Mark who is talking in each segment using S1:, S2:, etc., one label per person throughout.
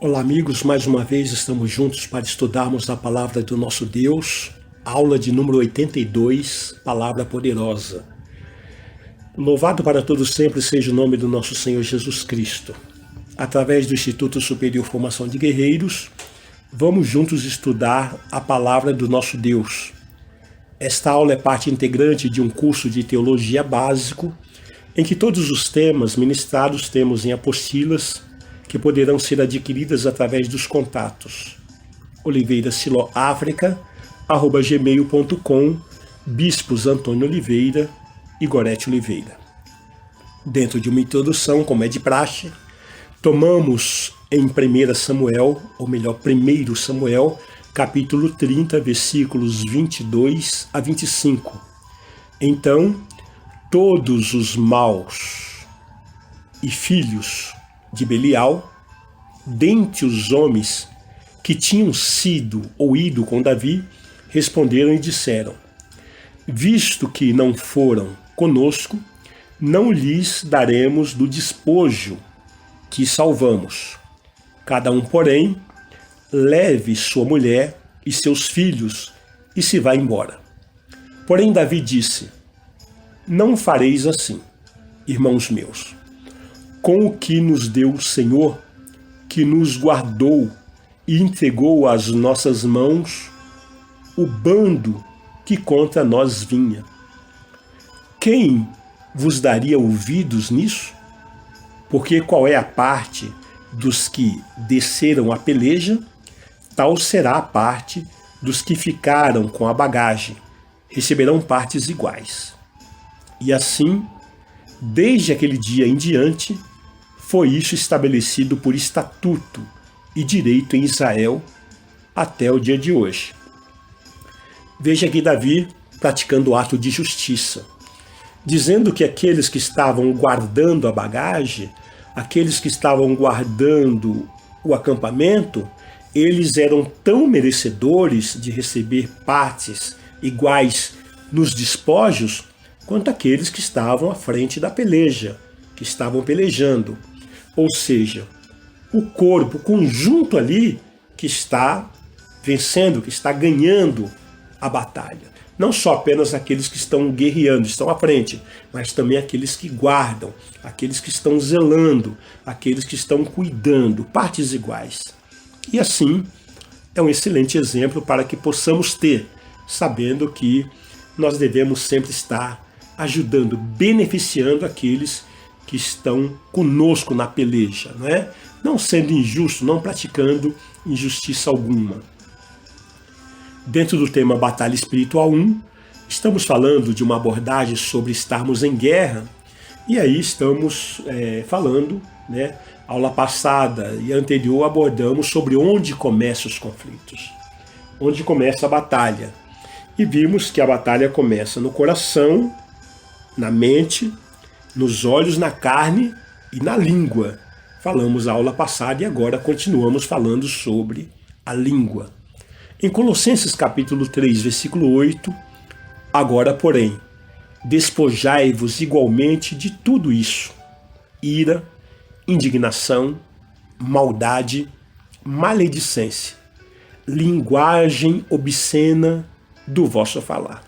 S1: Olá, amigos, mais uma vez estamos juntos para estudarmos a palavra do nosso Deus, aula de número 82, Palavra Poderosa. Louvado para todos sempre seja o nome do nosso Senhor Jesus Cristo. Através do Instituto Superior Formação de Guerreiros, vamos juntos estudar a palavra do nosso Deus. Esta aula é parte integrante de um curso de teologia básico, em que todos os temas ministrados temos em apostilas, que poderão ser adquiridas através dos contatos oliveirasiloafrica@gmail.com, Bispos Antônio Oliveira e Gorete Oliveira. Dentro de uma introdução, como é de praxe, tomamos em 1 Samuel, ou melhor, 1 Samuel, capítulo 30, versículos 22 a 25. Então, todos os maus e filhos de Belial, dentre os homens que tinham sido ou ido com Davi, responderam e disseram: visto que não foram conosco, não lhes daremos do despojo que salvamos. Cada um, porém, leve sua mulher e seus filhos e se vá embora. Porém Davi disse: não fareis assim, irmãos meus. Com o que nos deu o Senhor, que nos guardou e entregou às nossas mãos o bando que contra nós vinha. Quem vos daria ouvidos nisso? Porque qual é a parte dos que desceram a peleja, tal será a parte dos que ficaram com a bagagem, receberão partes iguais. E assim, desde aquele dia em diante, foi isso estabelecido por estatuto e direito em Israel até o dia de hoje. Veja aqui Davi praticando o ato de justiça, dizendo que aqueles que estavam guardando a bagagem, aqueles que estavam guardando o acampamento, eles eram tão merecedores de receber partes iguais nos despojos quanto aqueles que estavam à frente da peleja, que estavam pelejando. Ou seja, o corpo, o conjunto ali que está vencendo, que está ganhando a batalha. Não só apenas aqueles que estão guerreando, estão à frente, mas também aqueles que guardam, aqueles que estão zelando, aqueles que estão cuidando, partes iguais. E assim, é um excelente exemplo para que possamos ter, sabendo que nós devemos sempre estar ajudando, beneficiando aqueles que estão conosco na peleja, não é? Não sendo injusto, não praticando injustiça alguma. Dentro do tema Batalha Espiritual 1, estamos falando de uma abordagem sobre estarmos em guerra, e aí estamos falando, né? Aula passada e anterior abordamos sobre onde começam os conflitos, onde começa a batalha. E vimos que a batalha começa no coração, na mente, nos olhos, na carne e na língua. Falamos a aula passada e agora continuamos falando sobre a língua. Em Colossenses capítulo 3, versículo 8, agora, porém, despojai-vos igualmente de tudo isso: ira, indignação, maldade, maledicência, linguagem obscena do vosso falar.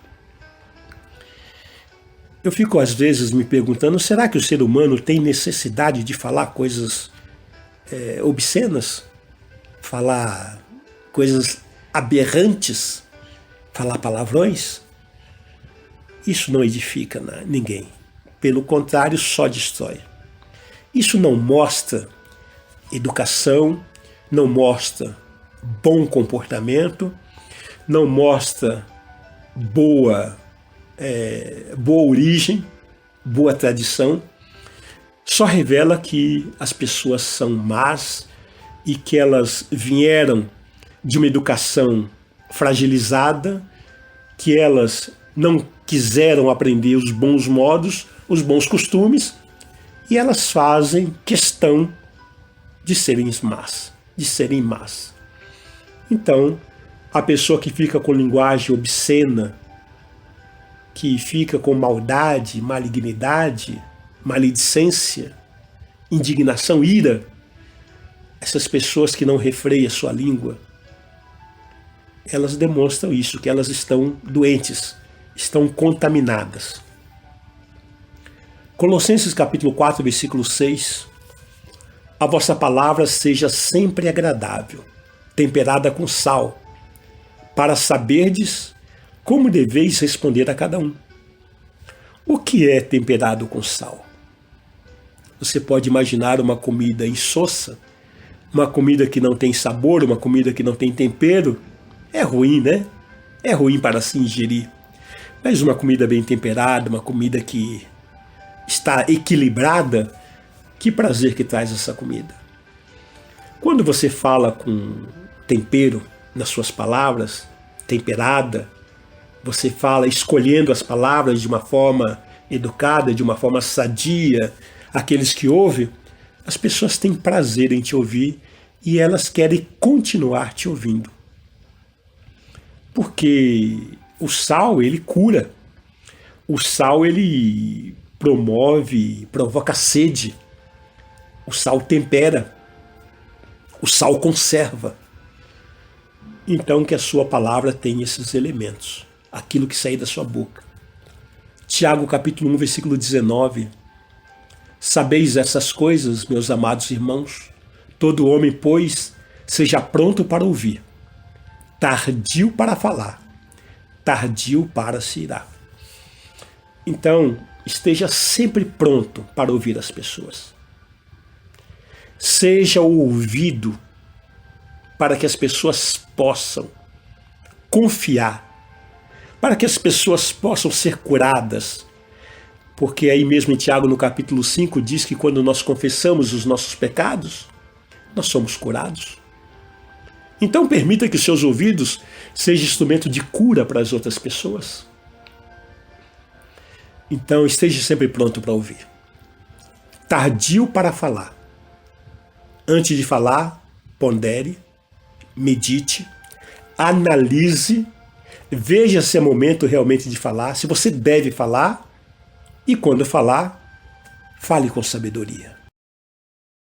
S1: Eu fico às vezes me perguntando, será que o ser humano tem necessidade de falar coisas obscenas? Falar coisas aberrantes? Falar palavrões? Isso não edifica ninguém. Pelo contrário, só destrói. Isso não mostra educação, não mostra bom comportamento, não mostra boa origem, boa tradição, só revela que as pessoas são más e que elas vieram de uma educação fragilizada, que elas não quiseram aprender os bons modos, os bons costumes, e elas fazem questão de serem más. Então, a pessoa que fica com linguagem obscena, que fica com maldade, malignidade, maledicência, indignação, ira, essas pessoas que não refreiam a sua língua, elas demonstram isso, que elas estão doentes, estão contaminadas. Colossenses capítulo 4, versículo 6. A vossa palavra seja sempre agradável, temperada com sal, para saberdes como deveis responder a cada um. O que é temperado com sal? Você pode imaginar uma comida insossa, uma comida que não tem sabor, uma comida que não tem tempero. É ruim, né? É ruim para se ingerir. Mas uma comida bem temperada, uma comida que está equilibrada, que prazer que traz essa comida. Quando você fala com tempero nas suas palavras, temperada, você fala escolhendo as palavras de uma forma educada, de uma forma sadia, aqueles que ouvem, as pessoas têm prazer em te ouvir e elas querem continuar te ouvindo. Porque o sal, ele cura. O sal, ele promove, provoca sede. O sal tempera. O sal conserva. Então que a sua palavra tenha esses elementos. Aquilo que sair da sua boca. Tiago capítulo 1, versículo 19. Sabeis essas coisas, meus amados irmãos? Todo homem, pois, seja pronto para ouvir, tardio para falar, tardio para se irar. Então, esteja sempre pronto para ouvir as pessoas. Seja o ouvido para que as pessoas possam confiar, para que as pessoas possam ser curadas. Porque aí mesmo em Tiago, no capítulo 5, diz que quando nós confessamos os nossos pecados, nós somos curados. Então permita que os seus ouvidos sejam instrumento de cura para as outras pessoas. Então esteja sempre pronto para ouvir. Tardio para falar. Antes de falar, pondere, medite, analise, veja se é momento realmente de falar, se você deve falar, e quando falar, fale com sabedoria.